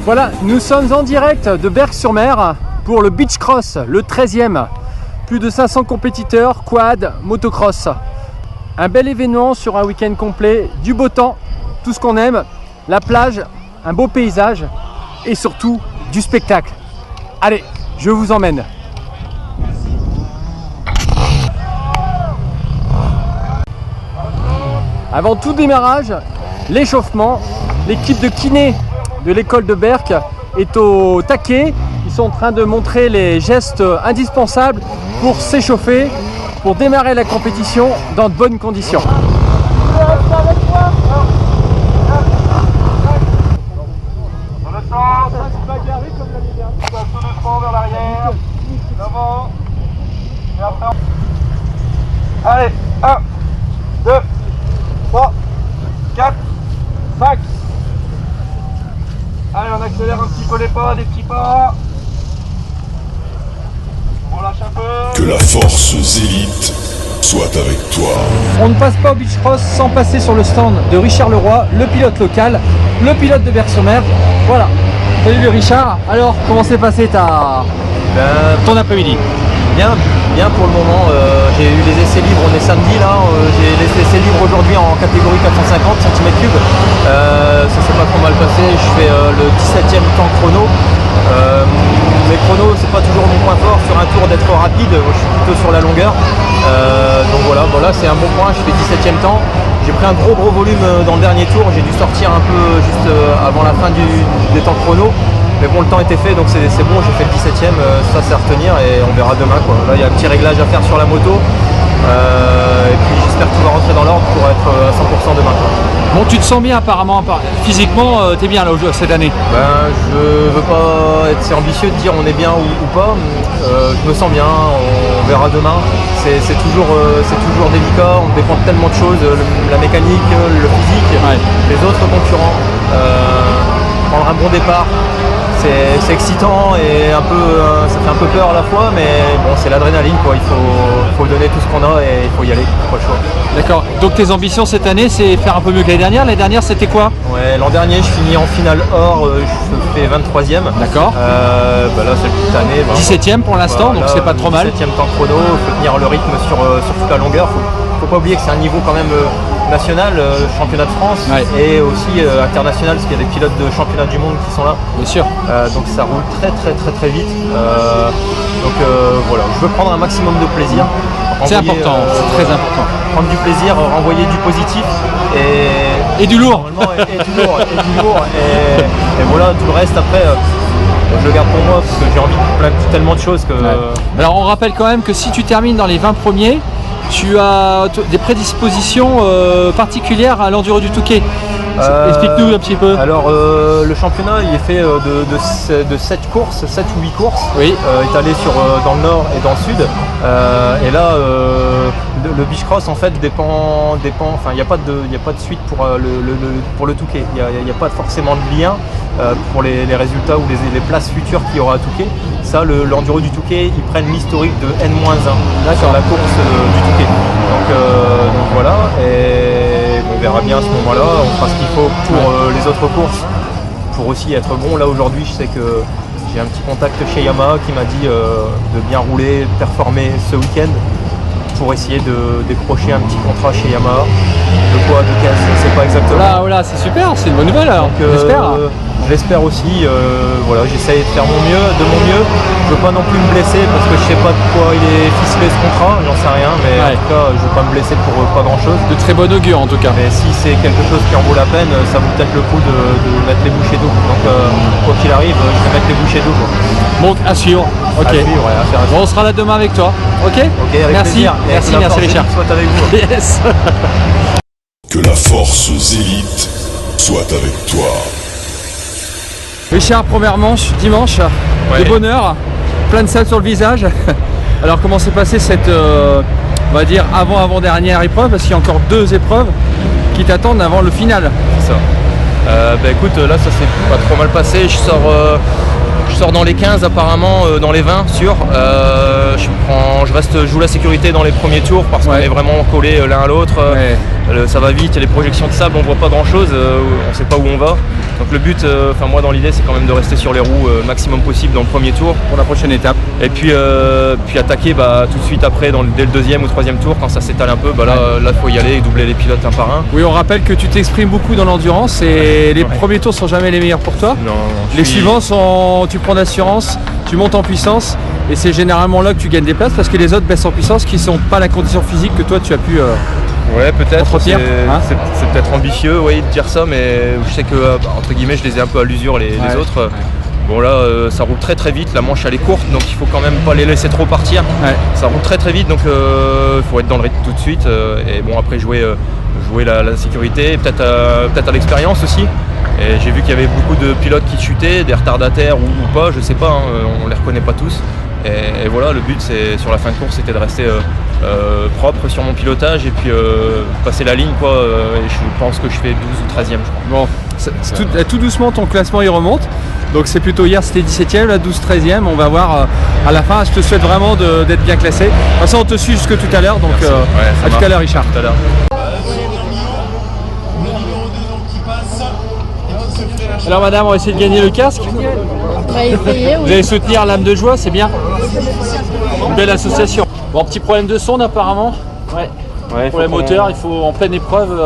Voilà, nous sommes en direct de Berck-sur-Mer pour le Beach Cross, le 13e. Plus de 500 compétiteurs, quad, motocross. Un bel événement sur un week-end complet, du beau temps, tout ce qu'on aime, la plage, un beau paysage et surtout du spectacle. Allez, je vous emmène. Avant tout démarrage, l'échauffement, l'équipe de kiné de l'école de Berck est au taquet. Ils sont en train de montrer les gestes indispensables pour s'échauffer, pour démarrer la compétition dans de bonnes conditions. Allez, 1, 2, 3, 4, 5. Allez, on accélère un petit peu les pas, des petits pas. On lâche un peu. Que la force zélite soit avec toi. On ne passe pas au Beach Cross sans passer sur le stand de Richard Leroy, le pilote local, le pilote de Berck-sur-Mer. Voilà. Salut Richard. Alors, comment s'est passé ton après-midi? Bien pour le moment. J'ai eu les essais libres, on est samedi là. J'ai les essais libres aujourd'hui en catégorie 450 cm3. Ça s'est pas trop mal passé. Je fais le 17e temps chrono. Mes chronos, c'est pas toujours mon point fort sur un tour d'être rapide. Je suis plutôt sur la longueur. Donc voilà, c'est un bon point. Je fais 17e temps. J'ai pris un gros volume dans le dernier tour. J'ai dû sortir un peu juste avant la fin des temps chrono. Mais bon, le temps était fait, donc c'est bon, j'ai fait le 17e, ça c'est à retenir et on verra demain quoi. Là il y a un petit réglage à faire sur la moto et puis j'espère que tout va rentrer dans l'ordre pour être à 100% demain quoi. Bon, tu te sens bien apparemment, physiquement t'es bien là cette année? Je veux pas être si ambitieux de dire on est bien ou pas, je me sens bien, on verra demain. C'est toujours délicat, on dépend de tellement de choses, la mécanique, le physique, les autres concurrents, prendre un bon départ. C'est excitant et ça fait un peu peur à la fois, mais bon, c'est l'adrénaline quoi. Il faut donner tout ce qu'on a et il faut y aller, pas le choix. D'accord, donc tes ambitions cette année c'est faire un peu mieux que l'année dernière. L'année dernière c'était quoi? Ouais, l'an dernier je finis en finale or, je fais 23e. D'accord. Là cette année 17e pour l'instant, donc c'est pas trop mal. 17e temps chrono, il faut tenir le rythme sur toute la longueur. Faut pas oublier que c'est un niveau quand même national, championnat de France et aussi international, parce qu'il y a des pilotes de championnat du monde qui sont là. Bien sûr. Donc ça roule très vite. Voilà, je veux prendre un maximum de plaisir. C'est important, c'est très important. Prendre du plaisir, renvoyer du positif et du lourd. Et du lourd. Et voilà, tout le reste après. Je le garde pour moi parce que j'ai envie de tellement de choses que. Alors on rappelle quand même que si tu termines dans les 20 premiers, tu as des prédispositions particulières à l'enduro du Touquet. Explique-nous un petit peu. Alors le championnat il est fait de 7 courses, 7 ou 8 courses, étalées dans le nord et dans le sud. Et là le Beach Cross en fait dépend, enfin il n'y a pas de suite pour le Touquet. Il n'y a pas forcément de lien pour les résultats ou les places futures qu'il y aura à Touquet. Ça, l'enduro du Touquet, ils prennent l'historique de N-1 sur la course du Touquet. Donc voilà, et on verra bien à ce moment-là, on fera ce qu'il faut pour les autres courses, pour aussi être bon. Là aujourd'hui, je sais que j'ai un petit contact chez Yamaha qui m'a dit de bien rouler, de performer ce week-end pour essayer de décrocher un petit contrat chez Yamaha. De quoi, de quel, je ne sais pas exactement. Voilà, c'est super, c'est une bonne nouvelle alors. J'espère. Je l'espère aussi, voilà, j'essaye de faire de mon mieux. Je veux pas non plus me blesser parce que je sais pas de quoi il est ficelé ce contrat, j'en sais rien, mais en tout cas je veux pas me blesser pour pas grand chose. De très bon augure en tout cas. Mais si c'est quelque chose qui en vaut la peine, ça vaut peut-être le coup de mettre les bouchées doubles. Donc quoi qu'il arrive, je vais mettre les bouchées doubles. Bon, à suivre. Ok. Bon, on sera là demain avec toi. Ok. Avec plaisir. Merci Richard. Soit avec vous. Yes. Que la force zélite soit avec toi. Richard, première manche, dimanche, de bonheur, plein de sable sur le visage. Alors comment s'est passée cette, on va dire, avant-dernière épreuve, parce qu'il y a encore 2 épreuves qui t'attendent avant le final. C'est ça. Écoute, là ça s'est pas trop mal passé, je sors Je sors dans les 15 apparemment, dans les 20 sûr. Je joue la sécurité dans les premiers tours parce qu'on est vraiment collés l'un à l'autre. Ça va vite, il y a les projections de sable, on voit pas grand chose, on sait pas où on va. Donc le but, moi dans l'idée, c'est quand même de rester sur les roues maximum possible dans le premier tour. Pour la prochaine étape. Et puis attaquer tout de suite après, dès le deuxième ou troisième tour, quand ça s'étale un peu, là il faut y aller et doubler les pilotes un par un. Oui, on rappelle que tu t'exprimes beaucoup dans l'endurance et les premiers tours sont jamais les meilleurs pour toi. Non, les suivants tu prends d'assurance, tu montes en puissance et c'est généralement là que tu gagnes des places parce que les autres baissent en puissance qui sont pas la condition physique que toi tu as pu ouais, peut-être, entretenir. C'est peut-être ambitieux de dire ça, mais je sais que entre guillemets je les ai un peu à l'usure les autres. Bon là ça roule très très vite, la manche elle est courte donc il faut quand même pas les laisser trop partir. Ça roule très très vite donc il faut être dans le rythme tout de suite et bon après jouer la sécurité, peut-être à l'expérience aussi. Et j'ai vu qu'il y avait beaucoup de pilotes qui chutaient, des retardataires ou pas, je sais pas, on les reconnaît pas tous. Et voilà, le but c'est sur la fin de course c'était de rester propre sur mon pilotage et puis passer la ligne quoi. Et je pense que je fais 12 ou 13e je crois. Bon, tout doucement ton classement il remonte. Donc c'est plutôt hier c'était 17e, là 12-13e. On va voir à la fin. Je te souhaite vraiment d'être bien classé. De toute façon on te suit jusque tout à l'heure. Donc à tout à l'heure Richard. Tout à l'heure. Alors madame, on va essayer de gagner le casque. On va essayer, Vous oui. allez soutenir l'âme de joie, c'est bien. Une belle association. Bon, petit problème de sonde apparemment. Ouais, pour les moteurs, il faut en pleine épreuve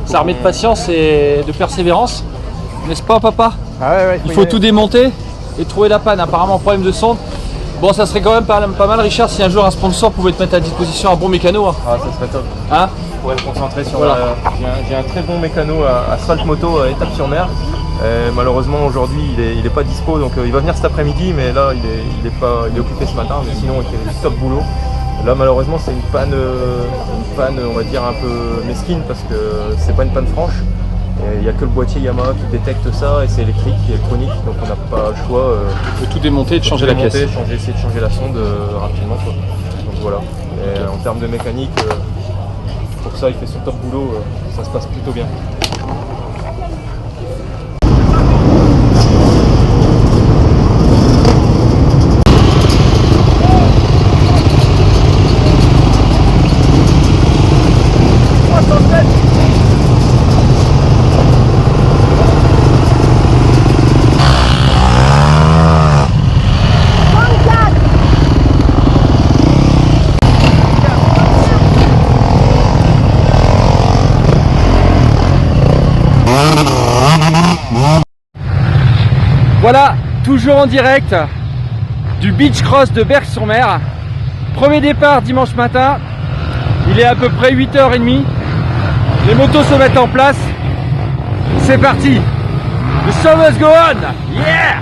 s'armer de patience et de persévérance. N'est-ce pas papa? Il faut tout démonter et trouver la panne. Apparemment problème de sonde. Bon, ça serait quand même pas mal Richard si un jour un sponsor pouvait te mettre à disposition un bon mécano. Ah, ça serait top. Hein? Je pourrais me concentrer sur Voilà. J'ai un très bon mécano à Asphalt Moto à Étape-sur-Mer. Malheureusement aujourd'hui il est pas dispo donc il va venir cet après-midi mais là il est occupé ce matin mais sinon il fait du top boulot. Là malheureusement c'est une panne on va dire un peu mesquine parce que c'est pas une panne franche. Il n'y a que le boîtier Yamaha qui détecte ça et c'est électrique, électronique donc on n'a pas le choix de tout démonter et de changer la pièce. Essayer de changer la sonde rapidement quoi. Donc voilà. Et en termes de mécanique pour ça il fait son top boulot, ça se passe plutôt bien. Voilà, toujours en direct du Beach Cross de Berck-sur-Mer. Premier départ dimanche matin. Il est à peu près 8h30. Les motos se mettent en place. C'est parti. The show must go on. Yeah!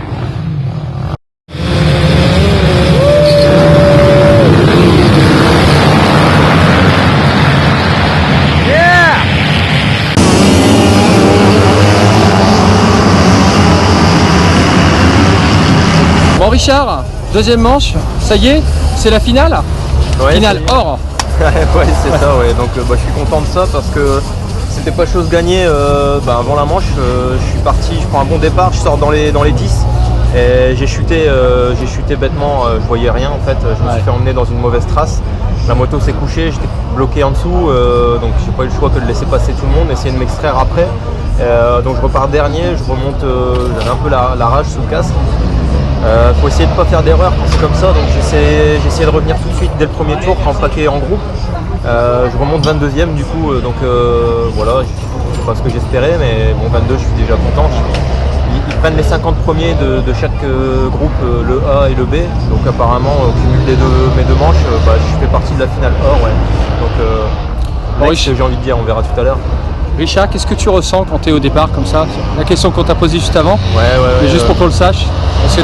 Bon Richard, deuxième manche, ça y est, c'est la finale. Finale or. Ouais c'est ça ouais, donc je suis content de ça parce que c'était pas chose gagnée avant la manche, je suis parti, je prends un bon départ, je sors dans les 10 et j'ai chuté bêtement, je voyais rien en fait, je me suis fait emmener dans une mauvaise trace, la moto s'est couchée, j'étais bloqué en dessous, donc j'ai pas eu le choix que de laisser passer tout le monde, essayer de m'extraire après, donc je repars dernier, je remonte, j'avais un peu la rage sous le casque. Faut essayer de ne pas faire d'erreur quand c'est comme ça, donc j'ai essayé de revenir tout de suite dès le premier tour en paquet en groupe. Je remonte 22e du coup, donc voilà, c'est pas ce que j'espérais, mais bon 22 je suis déjà content. Ils prennent les 50 premiers de chaque groupe, le A et le B, donc apparemment au cumul mes deux manches, je fais partie de la finale or, ouais. Donc j'ai envie de dire, on verra tout à l'heure. Richard, qu'est-ce que tu ressens quand tu es au départ comme ça? La question qu'on t'a posée juste avant, mais juste pour qu'on le sache. Parce que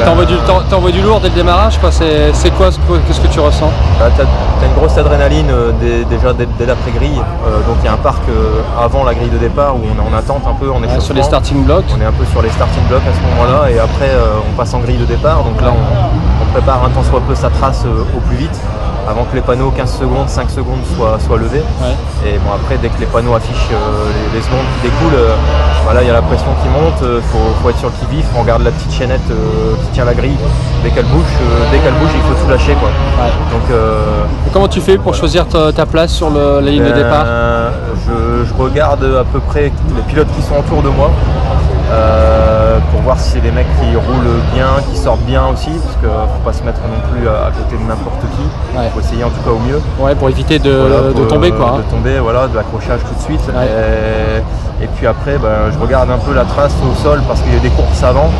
t'envoies du lourd dès le démarrage, quoi. C'est quoi, qu'est-ce que tu ressens? T'as une grosse adrénaline déjà dès l'après-grille. Donc il y a un parc avant la grille de départ où on est en attente un peu, on est sur les starting blocks. On est un peu sur les starting blocks à ce moment-là et après on passe en grille de départ. Donc là on prépare un tant soit peu sa trace au plus vite. avant que les panneaux 15 secondes, 5 secondes soient levés. Ouais. Et bon, après, dès que les panneaux affichent les secondes qui découlent, voilà, il y a la pression qui monte, faut être sur le qui-vif, on regarde la petite chaînette qui tient la grille. Dès qu'elle bouge, il faut tout lâcher, quoi. Ouais. Donc, Et comment tu fais pour choisir ta place sur la ligne de départ? Je regarde à peu près les pilotes qui sont autour de moi. Pour voir si c'est des mecs qui roulent bien, qui sortent bien aussi, parce qu'il ne faut pas se mettre non plus à côté de n'importe qui. Ouais. Il faut essayer en tout cas au mieux. Ouais, pour éviter de tomber, quoi. De tomber, voilà, de l'accrochage tout de suite. Ouais. Et puis après, je regarde un peu la trace au sol parce qu'il y a des courses avant.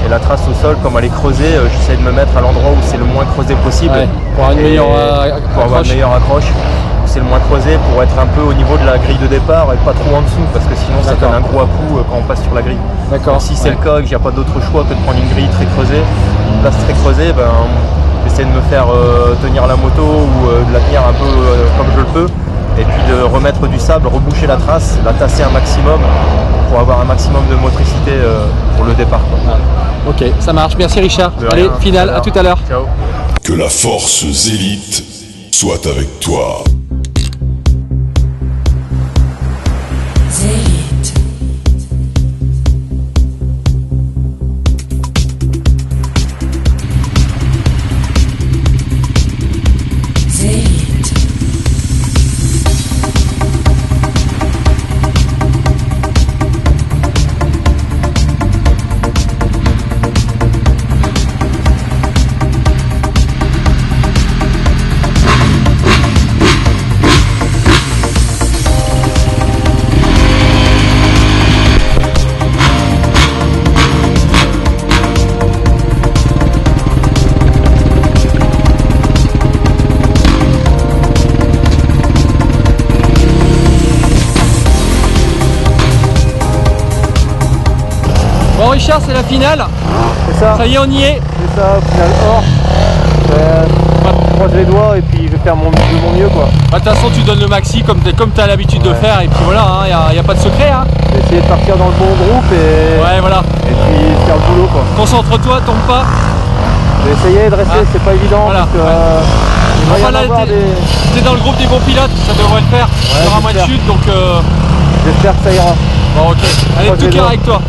Et la trace au sol, comme elle est creusée, j'essaie de me mettre à l'endroit où c'est le moins creusé possible. Ouais, pour avoir une meilleure accroche. C'est le moins creusé pour être un peu au niveau de la grille de départ et pas trop en dessous parce que sinon ça donne un gros à-coup quand on passe sur la grille. D'accord. Si c'est le cas et que j'ai pas d'autre choix que de prendre une grille très creusée, une place très creusée, j'essaie de me faire tenir la moto ou de la tenir un peu comme je le peux et puis de remettre du sable, reboucher la trace, la tasser un maximum pour avoir un maximum de motricité pour le départ, quoi. Ah. Ok, ça marche. Merci Richard. De Allez, rien, finale, à tout à l'heure. Ciao. Que la force zélite soit avec toi. Zélite. Zélite. Bon Richard, c'est la finale. C'est ça, Ça y est, on y est. c'est ça, au final or. Je croise les doigts et puis je vais faire de mon mieux, quoi. De toute façon, tu donnes le maxi comme tu as l'habitude de faire. Et puis voilà, il n'y a pas de secret. Hein. Je vais essayer de partir dans le bon groupe et Voilà. puis faire le boulot, quoi. Concentre-toi, tombe pas. Je vais essayer de rester, Ah. c'est pas évident Voilà, parce que il va y Enfin, en là, avoir t'es dans le groupe des bons pilotes, ça devrait le faire. Il y aura moins de j'espère. chute, donc J'espère que ça ira. bon, ok. Allez, Croise tout les cœur doigts. avec toi.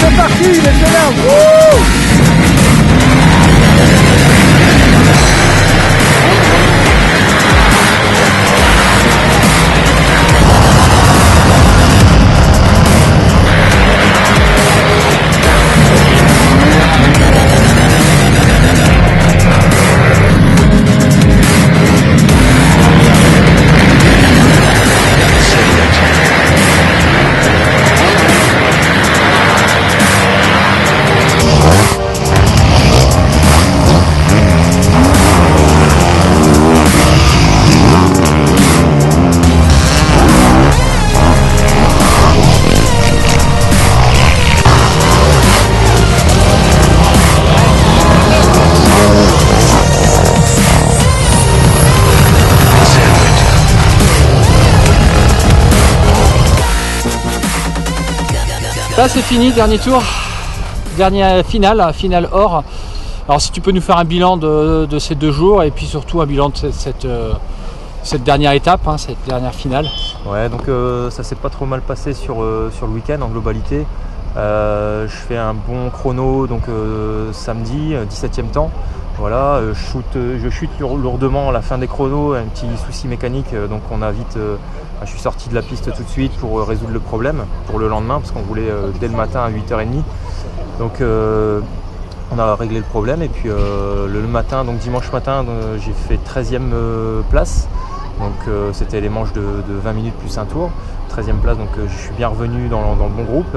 C'est parti, il est là. Wouh! Là, c'est fini, dernier tour. Dernière finale or. Alors, si tu peux nous faire un bilan de ces 2 jours et puis surtout un bilan de cette dernière étape, hein, cette dernière finale. Ouais, donc ça s'est pas trop mal passé sur le week-end en globalité. Je fais un bon chrono donc samedi, 17e temps. Voilà, je chute lourdement à la fin des chronos, un petit souci mécanique, donc on a vite. Je suis sorti de la piste tout de suite pour résoudre le problème pour le lendemain parce qu'on voulait dès le matin à 8h30. Donc on a réglé le problème et puis le matin, donc dimanche matin, j'ai fait 13e place. Donc c'était les manches de 20 minutes plus un tour. 13e place, donc je suis bien revenu dans le bon groupe.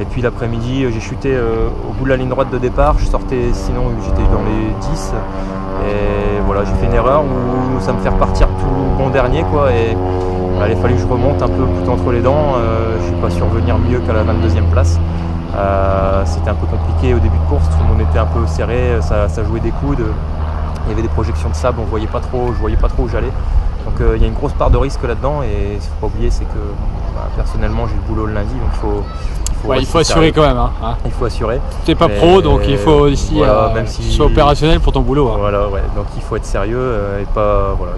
Et puis l'après-midi, j'ai chuté au bout de la ligne droite de départ. Je sortais, sinon j'étais dans les 10. Et voilà, j'ai fait une erreur où ça me fait repartir tout bon dernier, quoi. Et il fallait que je remonte un peu couteau entre les dents. Je suis pas su revenir mieux qu'à la 22e place. C'était un peu compliqué au début de course, tout le monde était un peu serré, ça jouait des coudes. Il y avait des projections de sable, je voyais pas trop où j'allais. Donc il y a une grosse part de risque là-dedans et il ne faut pas oublier, c'est que personnellement j'ai le boulot le lundi, donc il faut assurer quand même. Hein. Il faut assurer. Tu n'es pas pro, donc il faut aussi voilà, même si soit opérationnel pour ton boulot. Hein. Voilà, ouais. Donc il faut être sérieux et pas. Voilà,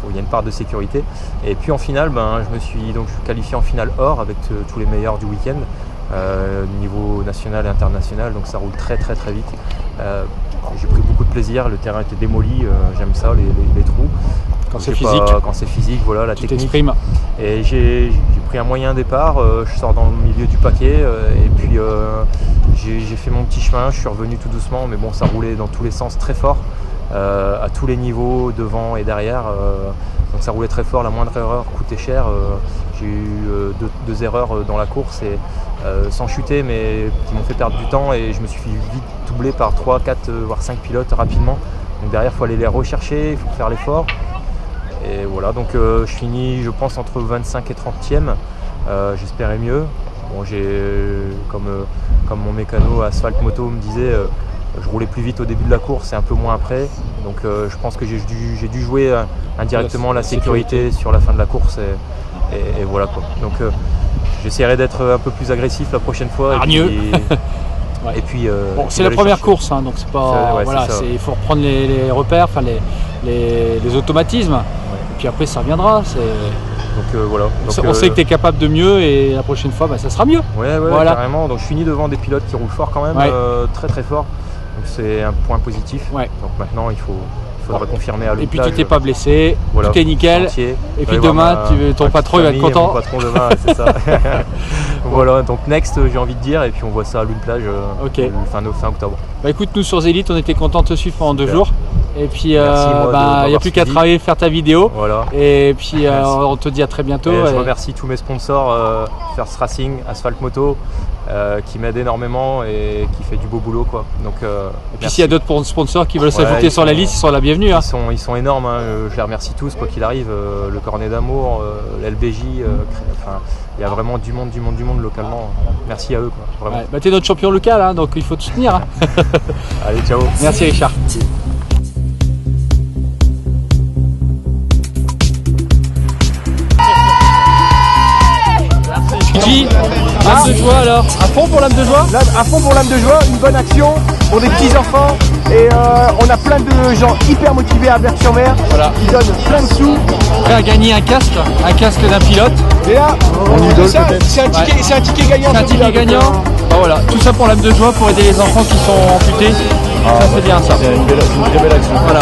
il y a une part de sécurité. Et puis en finale, je suis qualifié en finale or avec tous les meilleurs du week-end, niveau national et international. Donc ça roule très très très vite. J'ai pris beaucoup de plaisir. Le terrain était démoli. J'aime ça, les trous. Quand c'est physique. Quand c'est physique, voilà, la technique. T'exprimes. Et j'ai pris un moyen départ, je sors dans le milieu du paquet et puis j'ai fait mon petit chemin, je suis revenu tout doucement, mais bon, ça roulait dans tous les sens très fort, à tous les niveaux, devant et derrière. Donc ça roulait très fort, la moindre erreur coûtait cher. J'ai eu deux erreurs dans la course et sans chuter, mais qui m'ont fait perdre du temps et je me suis vite doublé par 3, 4, voire 5 pilotes rapidement. Donc derrière, il faut aller les rechercher, il faut faire l'effort. Et voilà, donc je finis, je pense, entre 25 et 30e. J'espérais mieux. Bon, comme mon mécano Asphalt Moto me disait, je roulais plus vite au début de la course et un peu moins après. Donc je pense que j'ai dû jouer indirectement la sécurité sur la fin de la course. Et voilà quoi. Donc j'essaierai d'être un peu plus agressif la prochaine fois. Ouais. Et puis, bon, c'est la première course, hein, donc c'est pas. Voilà, il faut reprendre les repères, les automatismes. Ouais. Et puis après, ça reviendra. Donc voilà. Donc, on sait que tu es capable de mieux et la prochaine fois, ça sera mieux. Ouais, voilà. Carrément. Donc je finis devant des pilotes qui roulent fort quand même, très très fort. Donc c'est un point positif. Ouais. Donc maintenant, il faudra confirmer à l'autre. Et puis tu t'es pas blessé, voilà, tout est nickel. Entier. Et puis demain, ton patron il va être content. Mon patron demain, c'est ça. Voilà, donc next, j'ai envie de dire, et puis on voit ça à l'une plage fin octobre. Bah écoute, nous sur Zélite, on était contents de te suivre pendant 2 jours. Et puis il n'y a plus qu'à travailler, faire ta vidéo. Voilà. Et puis on te dit à très bientôt. Je remercie tous mes sponsors, First Racing, Asphalt Moto, qui m'aident énormément et qui fait du beau boulot, quoi. Donc, et puis s'il y a d'autres sponsors qui veulent s'ajouter sur la liste, ils sont la bienvenue. Hein. Ils sont énormes, hein. Je les remercie tous, quoi qu'il arrive. Le Cornet d'Amour, l'LBJ, il y a vraiment du monde localement. Merci à eux, quoi, vraiment. T'es notre champion local, hein, donc il faut te soutenir. Hein. Allez, ciao. Merci Richard. L'âme de joie alors. À fond pour l'âme de joie. À fond pour l'âme de joie, une bonne action pour des petits enfants. Et on a plein de gens hyper motivés à Berck-sur-Mer, qui donnent plein de sous. Prêt à gagner un casque d'un pilote. Et là, c'est un ticket gagnant. C'est un ticket gagnant. Voilà, tout ça pour l'âme de joie, pour aider les enfants qui sont amputés. Ça c'est bien ça. C'est une très belle action. Voilà.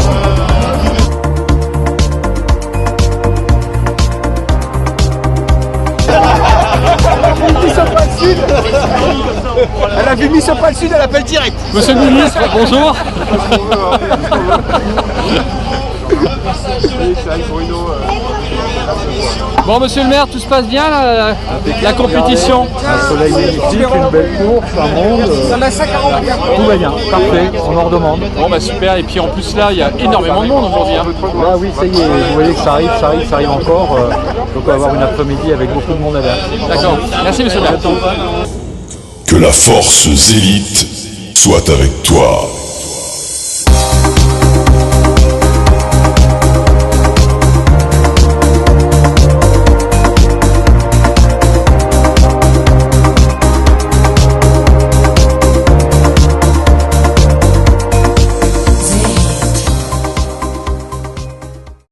Elle a vu Miss Opal Sud, elle appelle direct. Monsieur le ministre, bonjour. Bon, monsieur le maire, tout se passe bien la compétition? Un soleil magnifique, une belle course, un monde. Tout va bien, parfait, on en redemande. Bon bah super, et puis en plus là il y a énormément de monde aujourd'hui. Hein. Là oui, ça y est, vous voyez que ça arrive encore. Donc on va avoir une après-midi avec beaucoup de monde à Berck. D'accord, merci monsieur le maire. Que la force zélite soit avec toi.